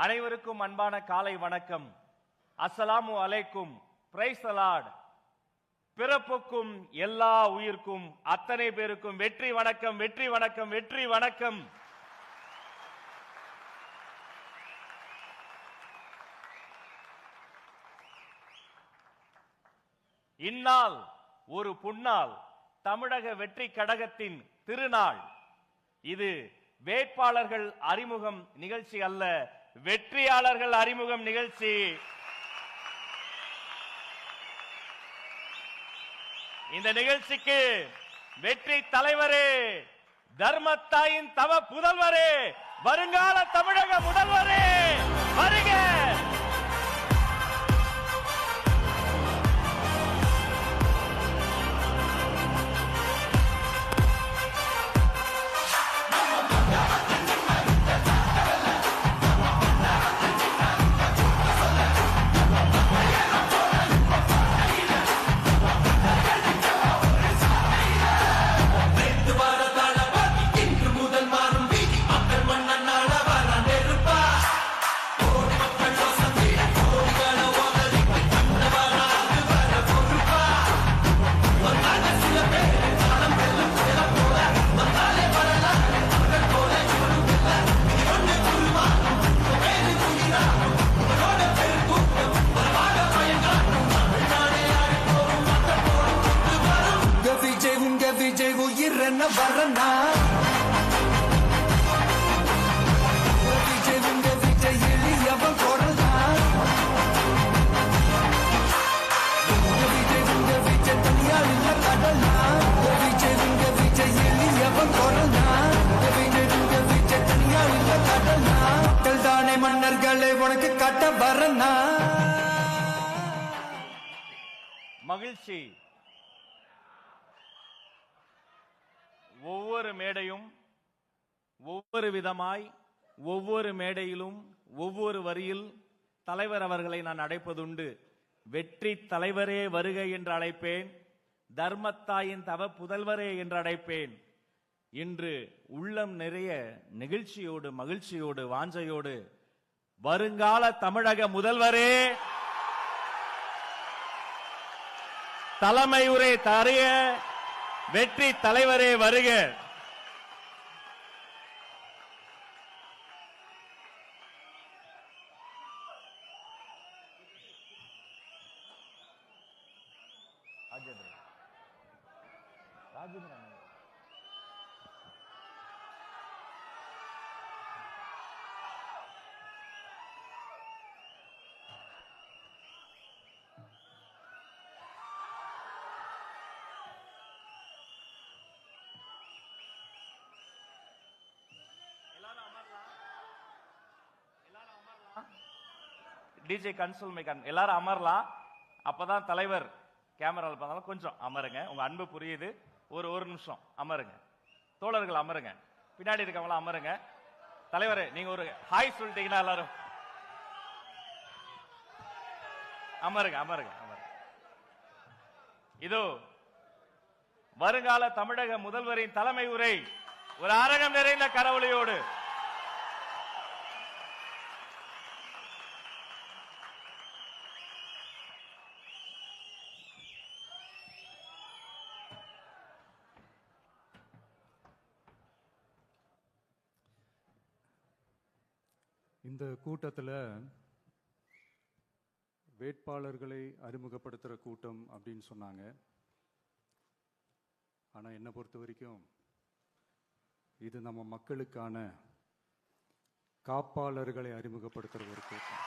அனைவருக்கும் அன்பான காலை வணக்கம். அஸ்ஸலாமு அலைக்கும். Praise the Lord. பிறப்புக்கும் எல்லா உயிர்க்கும் அத்தனை பேருக்கும் வெற்றி வணக்கம், வெற்றி வணக்கம், வெற்றி வணக்கம். இந்நாள் ஒரு புன்னாள், தமிழக வெற்றி கழகத்தின் திருநாள். இது வேட்பாளர்கள் அறிமுகம் நிகழ்ச்சி அல்ல, வெற்றியாளர்கள் அறிமுகம் நிகழ்ச்சி. இந்த நிகழ்ச்சிக்கு வெற்றி தலைவரே, தர்மத்தாயின் தவ புதல்வரே, வருங்கால தமிழக முதல்வரே வருக. விஜய் உயிர் என்ன வரனா, விஜய் உங்க விஜய் எளியவன் குரல்னா, விஜய் உங்க விஜய் தனியாள் இல்ல கடல்னா, விஜய் உங்க விஜய் எளியவன் குரல்னா, விஜய் உங்க விஜய் தனியாள் இல்ல கடல்னா, தானே மன்னர்களை உனக்கு கட்ட வரனா. மகிழ்ச்சி. ஒவ்வொரு மேடையும் ஒவ்வொரு விதமாய், ஒவ்வொரு மேடையிலும் ஒவ்வொரு வரியில் தலைவர் அவர்களை நான் அழைப்பதுண்டு. வெற்றி தலைவரே வருக என்று அழைப்பேன், தர்மத்தாயின் தவ புதல்வரே என்று அழைப்பேன். இன்று உள்ளம் நிறைய நெகிழ்ச்சியோடு, மகிழ்ச்சியோடு, வாஞ்சையோடு வருங்கால தமிழக முதல்வரே, தலைமை உரை தருக, வெற்றி தலைவரே வருக. டிஜே கன்சோல் மேக்கன் எல்லாரும் அமரலாம். அப்பதான் தலைவர் கேமராவில் பார்த்தாலும் கொஞ்சம் அமருங்க. உங்க அன்பு புரியுது. ஒரு நிமிஷம் அமருங்க. தோழர்கள் அமருங்க. பின்னாடி இருக்கவங்களாம் அமருங்க. தலைவர் நீங்க ஒரு ஹாய் சொல்லிட்டீங்கன்னா எல்லாரும் அமருங்க, அமருங்க, அமருங்க. இதோ வருங்கால தமிழக முதல்வரின் தலைமை உரை ஒரு அரங்கம் நிறைந்த கரவொலியோடு. இந்த கூட்டத்தில் வேட்பாளர்களை அறிமுகப்படுத்துகிற கூட்டம் அப்படின்னு சொன்னாங்க. ஆனால் என்னை பொறுத்த வரைக்கும் இது நம்ம மக்களுக்கான காப்பாளர்களை அறிமுகப்படுத்துகிற ஒரு கூட்டம்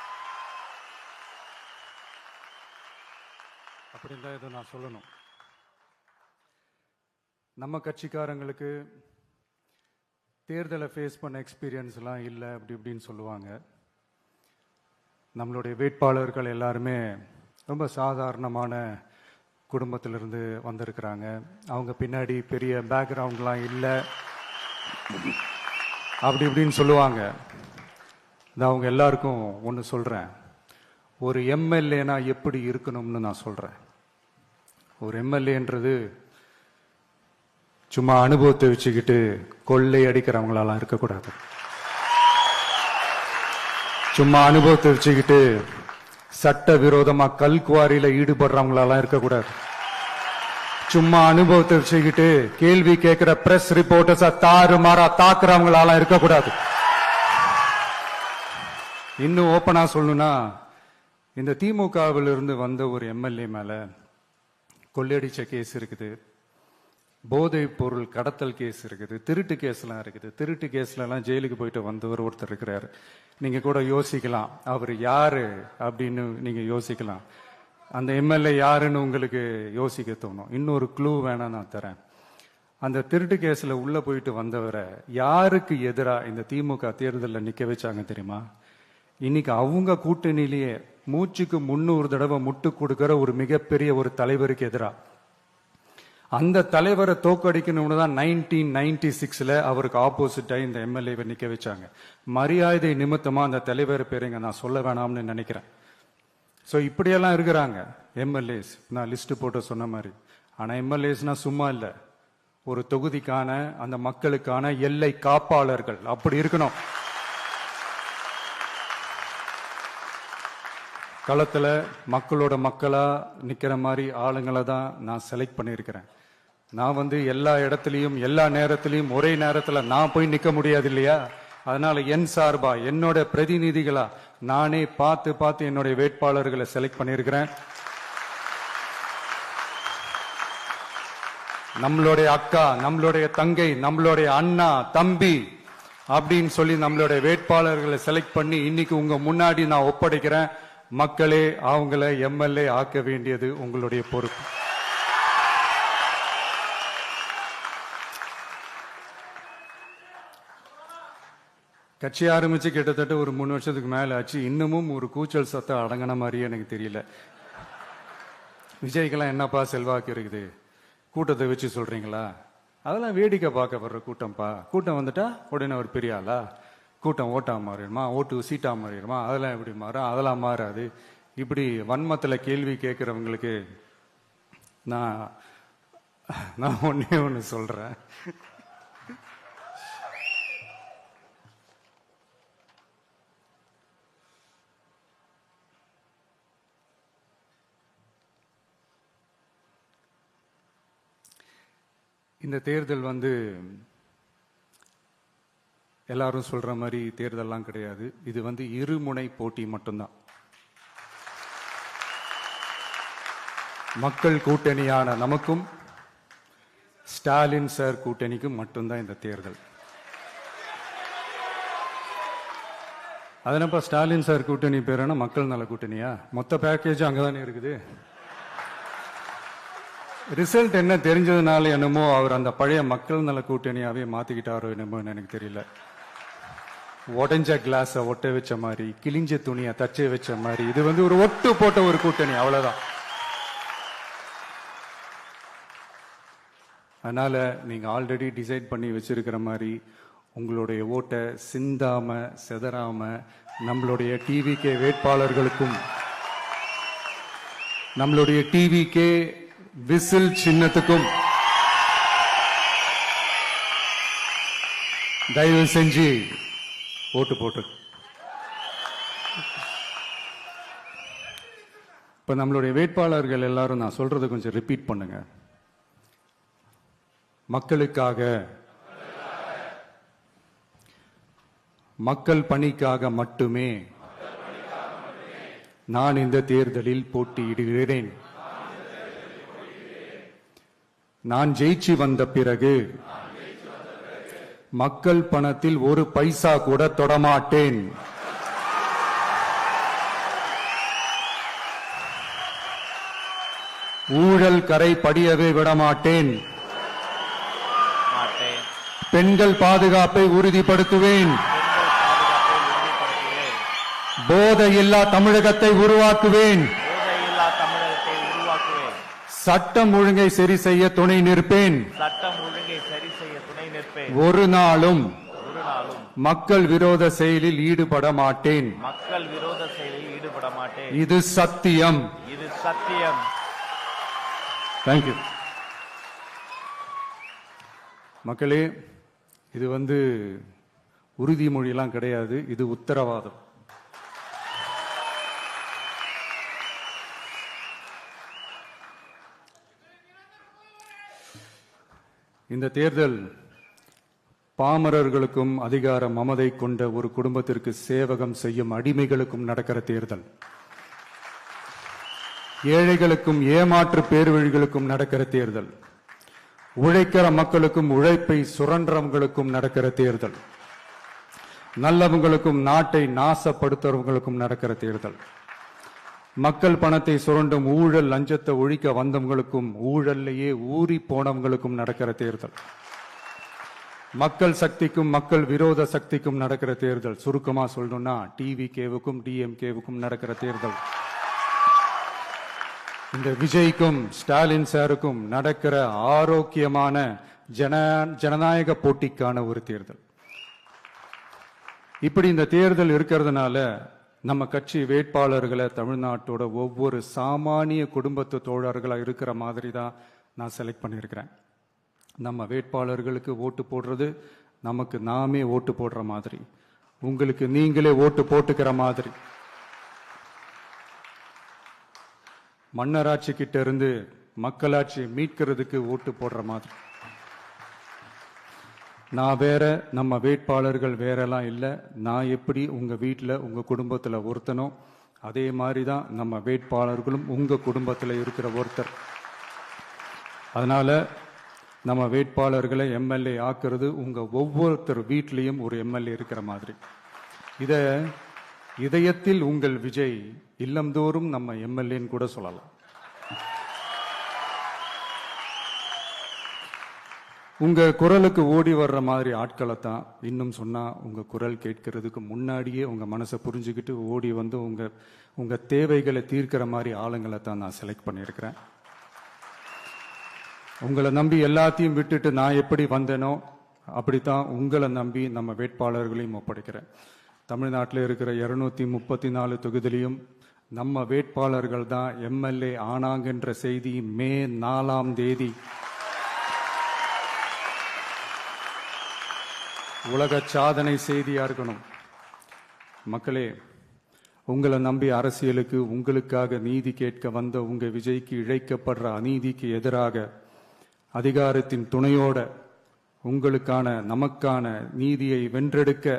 அப்படின்னு தான் இதை நான் சொல்லணும். நம்ம கட்சிக்காரங்களுக்கு தேர்தலை ஃபேஸ் பண்ண எக்ஸ்பீரியன்ஸ்லாம் இல்லை அப்படி இப்படின்னு சொல்லுவாங்க. நம்மளுடைய வேட்பாளர்கள் எல்லாருமே ரொம்ப சாதாரணமான குடும்பத்திலிருந்து வந்திருக்கிறாங்க. அவங்க பின்னாடி பெரிய பேக்ரவுண்ட்லாம் இல்லை அப்படி இப்படின்னு சொல்லுவாங்க. நான் அவங்க எல்லாருக்கும் ஒன்று சொல்கிறேன், ஒரு எம்எல்ஏனா எப்படி இருக்கணும்னு நான் சொல்கிறேன். ஒரு எம்எல்ஏன்றது சும்மா அனுபவத்தை வச்சுக்கிட்டு கொள்ளை அடிக்கிறவங்களாலாம் இருக்கக்கூடாது. சும்மா அனுபவத்தை வச்சுக்கிட்டு சட்ட விரோதமா கல்குவாரியில ஈடுபடுறவங்களெல்லாம் இருக்கக்கூடாது. சும்மா அனுபவத்தை வச்சுக்கிட்டு கேள்வி கேட்கிற பிரஸ் ரிப்போர்ட்டர்ஸா தாறுமாறா தாக்குறவங்களால இருக்கக்கூடாது. இன்னும் ஓப்பனா சொல்லணும்னா, இந்த திமுகவில் இருந்து வந்த ஒரு எம்எல்ஏ மேல கொள்ளையடிச்ச கேஸ் இருக்குது, போதைப் பொருள் கடத்தல் கேஸ் இருக்குது, திருட்டு கேஸ்லாம் இருக்குது. திருட்டு கேஸ்ல எல்லாம் ஜெயிலுக்கு போயிட்டு வந்தவர் ஒருத்தர் இருக்கிறாரு. நீங்க கூட யோசிக்கலாம் அவர் யாரு அப்படின்னு நீங்க யோசிக்கலாம். அந்த எம்எல்ஏ யாருன்னு உங்களுக்கு யோசிக்க தோணும். இன்னொரு க்ளூ வேணா நான் தரேன். அந்த திருட்டு கேஸ்ல உள்ள போயிட்டு வந்தவரை யாருக்கு எதிராக இந்த திமுக தேர்தலில் நிக்க வச்சாங்க தெரியுமா? இன்னைக்கு அவங்க கூட்டணியிலேயே மூச்சுக்கு 300 தடவை முட்டு கொடுக்கிற ஒரு மிகப்பெரிய ஒரு தலைவருக்கு எதிராக. அந்த தலைவரை தோக்கடிக்கணும்னு தான் 1996 அவருக்கு ஆப்போசிட்டா இந்த எம்எல்ஏவை நிக்க வச்சாங்க. மரியாதை நிமித்தமா அந்த தலைவர் பேருங்க நான் சொல்ல வேணாம்னு நினைக்கிறேன். ஸோ இப்படியெல்லாம் இருக்கிறாங்க எம்எல்ஏஸ், நான் லிஸ்ட் போட்டு சொன்ன மாதிரி. ஆனா எம்எல்ஏஸ்னா சும்மா இல்லை, ஒரு தொகுதிக்கான அந்த மக்களுக்கான எல்லை காப்பாளர்கள். அப்படி இருக்கணும். களத்துல மக்களோட மக்களா நிக்கிற மாதிரி ஆளுங்களை தான் நான் செலக்ட் பண்ணியிருக்கிறேன். நான் எல்லா இடத்துலையும் எல்லா நேரத்திலையும் ஒரே நேரத்தில் நான் போய் நிக்க முடியாது இல்லையா? அதனால என் சார்பா என்னோட பிரதிநிதிகளா நானே பார்த்து என்னுடைய வேட்பாளர்களை செலக்ட் பண்ணியிருக்கிறேன். நம்மளுடைய அக்கா, நம்மளுடைய தங்கை, நம்மளுடைய அண்ணா, தம்பி அப்படின்னு சொல்லி நம்மளுடைய வேட்பாளர்களை செலக்ட் பண்ணி இன்னைக்கு உங்க முன்னாடி நான் ஒப்படைக்கிறேன். மக்களே, அவங்கள எம்எல்ஏ ஆக்க வேண்டியது உங்களுடைய பொறுப்பு. கட்சி ஆரம்பிச்சு கிட்டத்தட்ட ஒரு 3 வருஷத்துக்கு மேல ஆச்சு. இன்னமும் ஒரு கூச்சல் சத்தம் அடங்கின மாதிரியே எனக்கு தெரியல. விஜய்க்கெல்லாம் என்னப்பா செல்வாக்கு இருக்குது, கூட்டத்தை வச்சு சொல்றீங்களா? அதெல்லாம் வேடிக்கை பார்க்க வர்ற கூட்டம்ப்பா. கூட்டம் வந்துட்டா உடனே ஒரு பெரிய ஆளா? கூட்டம் ஓட்டா மாறிடுமா, ஓட்டு சீட்டா மாறிடுமா? அதெல்லாம் எப்படி மாறும்? அதெல்லாம் மாறாது. இப்படி வன்மத்துல கேள்வி கேட்கிறவங்களுக்கு நான் ஒன்னே ஒன்று சொல்றேன். இந்த தேர்தல் எல்லாரும் சொல்ற மாதிரி தேர்தல்லாம் கிடையாது. இது இருமுனை போட்டி மட்டும்தான். மக்கள் கூட்டணியான நமக்கும் ஸ்டாலின் சார் கூட்டணிக்கும் மட்டும்தான் இந்த தேர்தல். அதனப்ப ஸ்டாலின் சார் கூட்டணி பேரான மக்கள் நல கூட்டணியா? மொத்த பேக்கேஜ் அங்கதானே இருக்குது. ரிசல்ட் என்ன தெரிஞ்சதுனால என்னமோ அவர் அந்த பழைய மக்கள் நல கூட்டணியாவே மாத்திக்கிட்டாரோ என்னமோ எனக்கு தெரியல. உடஞ்ச கிளாஸ ஒட்ட வச்ச மாதிரி, கிழிஞ்ச துணியை தச்சை வச்ச மாதிரி, இது ஒரு ஒட்டு போட்ட ஒரு கூட்டணி, அவ்வளவுதான். அதனால நீங்க ஆல்ரெடி டிசைட் பண்ணி வச்சிருக்கிற மாதிரி உங்களுடைய ஓட்டை சிந்தாம செதறாம நம்மளுடைய டிவிகே வேட்பாளர்களுக்கும் நம்மளுடைய டிவிகே விசில் சின்னத்துக்கும் தயவு செஞ்சு ஓட்டு போட்டு. இப்ப நம்மளுடைய வேட்பாளர்கள் எல்லாரும் நான் சொல்றதை கொஞ்சம் ரிப்பீட் பண்ணுங்க. மக்களுக்காக, மக்கள் பணிக்காக மட்டுமே நான் இந்த தேர்தலில் போட்டியிடுகிறேன். நான் ஜெயிச்சு வந்த பிறகு மக்கள் பணத்தில் ஒரு பைசா கூட தொடமாட்டேன். ஊழல் கரை படியவே விடமாட்டேன். பெண்கள் பாதுகாப்பை உறுதிப்படுத்துவேன். போதையில்லா தமிழகத்தை உருவாக்குவேன். சட்டம் ஒழுங்கை சரி செய்ய துணை நிற்பேன். ஒரு நாளும் மக்கள் விரோத செயலில் ஈடுபட மாட்டேன். இது சத்தியம். தேங்க்யூ. மக்களே, இது உறுதிமொழியெல்லாம் கிடையாது, இது உத்தரவாதம். இந்த தேர்தல் பாமரர்களுக்கும் அதிகார மமதை கொண்ட ஒரு குடும்பத்திற்கு சேவகம் செய்யும் அடிமைகளுக்கும் நடக்கிற தேர்தல். ஏழைகளுக்கும் ஏமாற்று பேர்வழிகளுக்கும் நடக்கிற தேர்தல். உழைக்கிற மக்களுக்கும் உழைப்பை சுரண்டவங்களுக்கும் நடக்கிற தேர்தல். நல்லவங்களுக்கும் நாட்டை நாசப்படுத்துறவங்களுக்கும் நடக்கிற தேர்தல். மக்கள் பணத்தை சுரண்டும் ஊழல் லஞ்சத்தை ஒழிக்க வந்தவங்களுக்கும் ஊழல்லையே ஊறி போனவங்களுக்கும் நடக்கிற தேர்தல். மக்கள் சக்திக்கும் மக்கள் விரோத சக்திக்கும் நடக்கிற தேர்தல். சுருக்கமா சொல்லணும்னா டிவிகேவுக்கும் டிஎம்கேவுக்கும் நடக்கிற தேர்தல். இந்த விஜய்க்கும் ஸ்டாலின் சாருக்கும் நடக்கிற ஆரோக்கியமான ஜனநாயக போட்டிக்கான ஒரு தேர்தல். இப்படி இந்த தேர்தல் இருக்கிறதுனால நம்ம கட்சி வேட்பாளர்களை தமிழ்நாட்டோட ஒவ்வொரு சாமானிய குடும்பத்து தோழர்களா இருக்கிற மாதிரி தான் நான் செலக்ட் பண்ணியிருக்கிறேன். நம்ம வேட்பாளர்களுக்கு ஓட்டு போடுறது நமக்கு நாமே ஓட்டு போடுற மாதிரி, உங்களுக்கு நீங்களே ஓட்டு போட்டுக்கிற மாதிரி. மன்னராட்சி கிட்ட இருந்து மக்களாட்சி மீட்கிறதுக்கு ஓட்டு போடுற மாதிரி. நான் வேற, நம்ம வேட்பாளர்கள் வேறெல்லாம் இல்லை. நான் எப்படி உங்க வீட்டில் உங்க குடும்பத்தில் ஒருத்தனோ அதே மாதிரி தான் நம்ம வேட்பாளர்களும் உங்க குடும்பத்தில் இருக்கிற ஒருத்தர். அதனால நம்ம வேட்பாளர்களை எம்எல்ஏ ஆக்குறது உங்க ஒவ்வொருத்தர் வீட்லேயும் ஒரு எம்எல்ஏ இருக்கிற மாதிரி. இத இதயத்தில் உங்கள் விஜய் இல்லந்தோறும் நம்ம எம்எல்ஏன்னு கூட சொல்லலாம். உங்க குரலுக்கு ஓடி வர்ற மாதிரி ஆட்களை தான், இன்னும் சொன்னா உங்க குரல் கேட்கறதுக்கு முன்னாடியே உங்க மனசை புரிஞ்சுக்கிட்டு ஓடி வந்து உங்க தேவைகளை தீர்க்கிற மாதிரி ஆளுங்களை தான் நான் செலக்ட் பண்ணியிருக்கிறேன். உங்களை நம்பி எல்லாத்தையும் விட்டுட்டு நான் எப்படி வந்தேனோ அப்படித்தான் உங்களை நம்பி நம்ம வேட்பாளர்களையும் ஒப்படைக்கிறேன். தமிழ்நாட்டில் இருக்கிற 234 தொகுதியிலையும் நம்ம வேட்பாளர்கள் தான் எம்எல்ஏ ஆனாங்கன்ற செய்தி மே 4ஆம் தேதி உலக சாதனை செய்தியா இருக்கணும். மக்களே, உங்களை நம்பி அரசியலுக்கு உங்களுக்காக நீதி கேட்க வந்த உங்க விஜய்க்கு இழைக்கப்படுற அநீதிக்கு எதிராக அதிகாரத்தின் துணையோட உங்களுக்கான நமக்கான நீதியை வென்றெடுக்க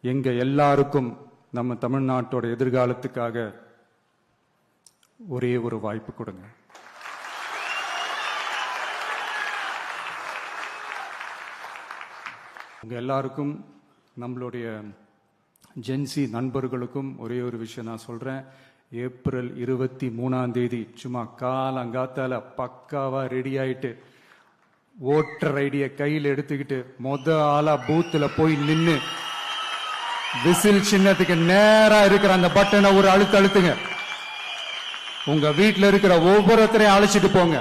எங்க எல்லாருக்கும் நம்ம தமிழ்நாட்டோட எதிர்காலத்துக்காக ஒரே ஒரு வாய்ப்பு கொடுங்க. உங்க எல்லாருக்கும், நம்மளுடைய ஜென்சி நண்பர்களுக்கும் ஒரே ஒரு விஷயம் நான் சொல்றேன். ஏப்ரல் 23ஆம் தேதி சும்மா காலங்காத்தால பக்காவா ரெடி ஆயிட்டு ஓட்டர் ஐடியை கையில் எடுத்துக்கிட்டு ஆளா பூத்துல போய் நின்னு விசில் சின்னத்துக்கு நேரா இருக்கிற அந்த பட்டனை ஒரு அழுத்துங்க. உங்க வீட்டில் இருக்கிற ஒவ்வொருத்தரையும் அழைச்சிட்டு போங்க.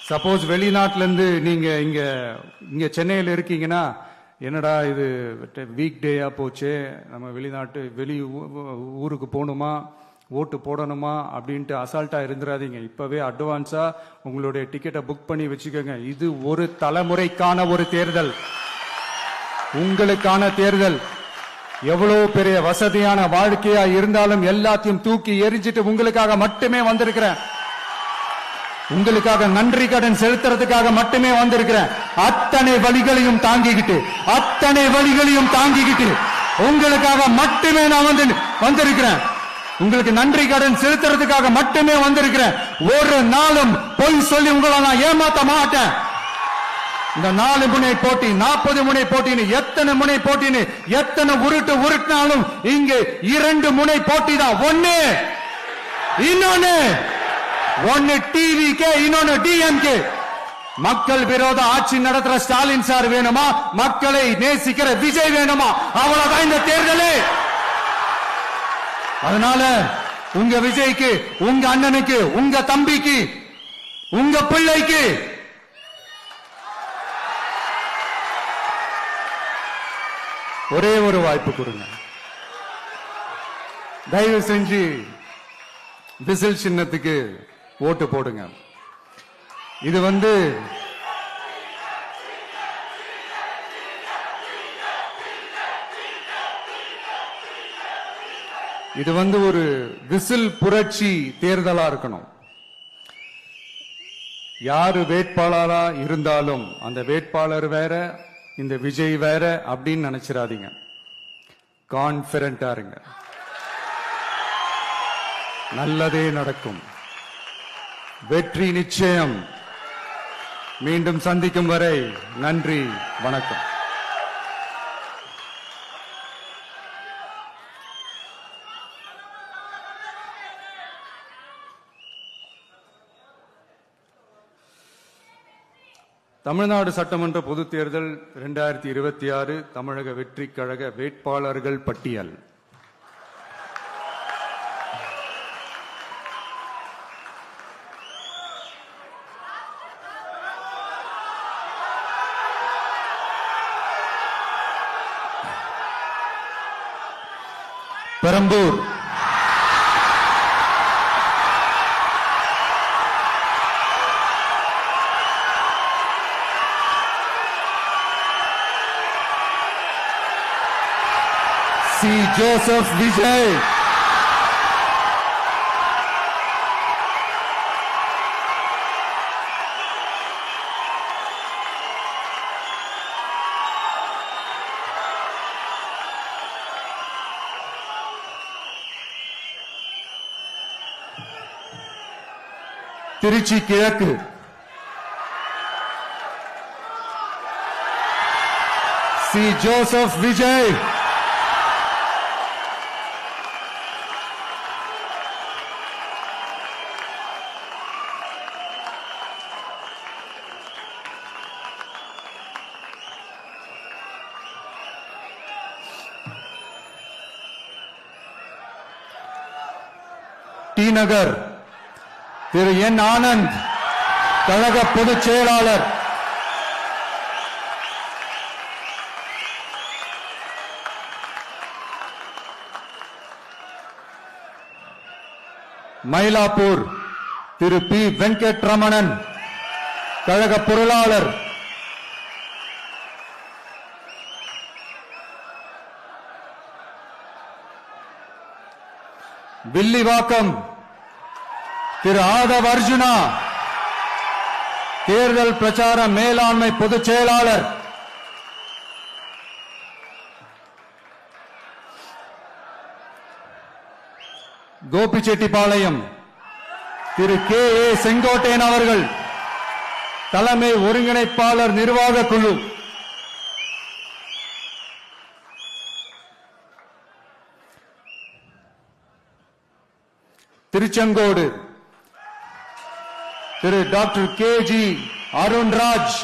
சப்போஸ் வெளிநாட்டுல இருந்து நீங்க இங்க சென்னையில் இருக்கீங்கன்னா, என்னடா இது வீக் டேயா போச்சு, நம்ம வெளி ஊருக்கு போகணுமா, ஓட்டு போடணுமா அப்படின்ட்டு அசால்ட்டா இருந்துடாதீங்க. இப்பவே அட்வான்ஸா உங்களுடைய டிக்கெட்டை புக் பண்ணி வச்சுக்கோங்க. இது ஒரு தலைமுறைக்கான ஒரு தேர்தல், உங்களுக்கான தேர்தல். எவ்வளவு பெரிய வசதியான வாழ்க்கையா இருந்தாலும் எல்லாத்தையும் தூக்கி எரிஞ்சிட்டு உங்களுக்காக மட்டுமே வந்திருக்கிறேன். உங்களுக்காக நன்றி கடன் செலுத்துறதுக்காக மட்டுமே வந்திருக்கிறேன். அத்தனை வழிகளையும் தாங்கிக்கிட்டு உங்களுக்காக மட்டுமே நான் வந்திருக்கிறேன். உங்களுக்கு நன்றி கடன் செலுத்துறதுக்காக மட்டுமே வந்திருக்கிறேன். ஒரு நாளும் பொய் சொல்லி உங்களை நான் ஏமாத்த மாட்டேன். இந்த 4 முனை போட்டி, 40 முனை போட்டின்னு எத்தனை முனை போட்டின்னு எத்தனை உருட்டினாலும் இங்கே 2 முனை போட்டி தான். ஒன்னு டிவிகே, இன்னொன்னு டிஎம்கே. மக்கள் விரோத ஆட்சி நடத்துற ஸ்டாலின் சார் வேணுமா, மக்களை நேசிக்கிற விஜய் வேணுமா? அவ்வளவுதான் இந்த தேர்தலே. அதனால உங்க விஜய்க்கு, உங்க அண்ணனுக்கு, உங்க தம்பிக்கு, உங்க பிள்ளைக்கு ஒரே ஒரு வாய்ப்பு கொடுங்க. தயவு செஞ்சு விசில் சின்னத்துக்கு ஓட்டு போடுங்க. இது ஒரு விசில் புரட்சி தேர்தலா இருக்கணும். யாரு வேட்பாளரா இருந்தாலும் அந்த வேட்பாளர் வேற இந்த விஜய் வேற அப்படின்னு நினைச்சிடாதீங்க. கான்பிடண்டா இருங்க, நல்லதே நடக்கும், வெற்றி நிச்சயம். மீண்டும் சந்திக்கும் வரை நன்றி, வணக்கம். தமிழ்நாடு சட்டமன்ற பொதுத் தேர்தல் 2026 தமிழக வெற்றிக் கழக வேட்பாளர்கள் பட்டியல். பெரம்பூர், சி. ஜோசப் விஜய், திருச்சி கிழக்கு, சி. ஜோசப் விஜய், டி நகர் திரு என் ஆனந்த், கழக பொதுச் செயலாளர். மயிலாப்பூர் திரு பி. வெங்கட்ரமணன், கழக பொருளாளர். வில்லிவாக்கம் திரு ஆதவ் அர்ஜுனா, தேர்தல் பிரச்சார மேலாண்மை பொதுச் செயலாளர். கோபிச்செட்டிப்பாளையம் திரு கே. ஏ. செங்கோட்டையன் அவர்கள், தலைமை ஒருங்கிணைப்பாளர் நிர்வாக குழு. திருச்செங்கோடு திரு டாக்டர் கே. ஜி. அருண்ராஜ்,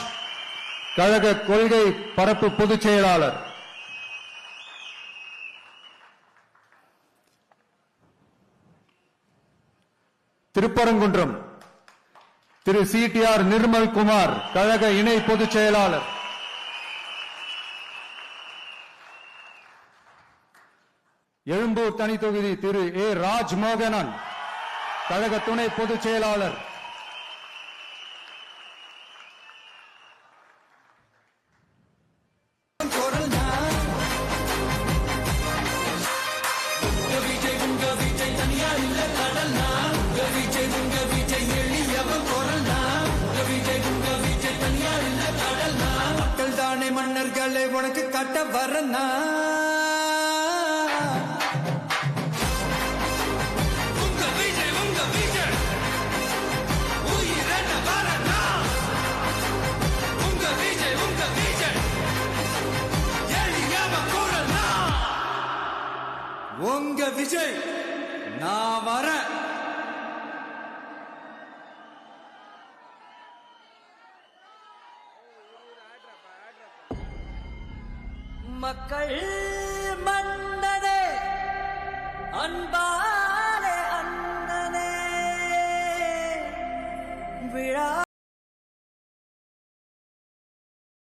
கழக கொள்கை பரப்பு பொதுச் செயலாளர். திருப்பரங்குன்றம் திரு சி.டி.ஆர். நிர்மல்குமார், கழக இணை பொதுச் செயலாளர். எழும்பூர் தனி தொகுதி திரு ஏ. ராஜ்மோகனன், கழக துணை பொதுச் செயலாளர். மன்னர்களை உனக்கு கட்ட வரனா, உங்க விஜய் உயிரென வரனா, உங்க விஜய் எளியவ கூறனா, உங்க விஜய் நான் வரேன். மக்கள் மன்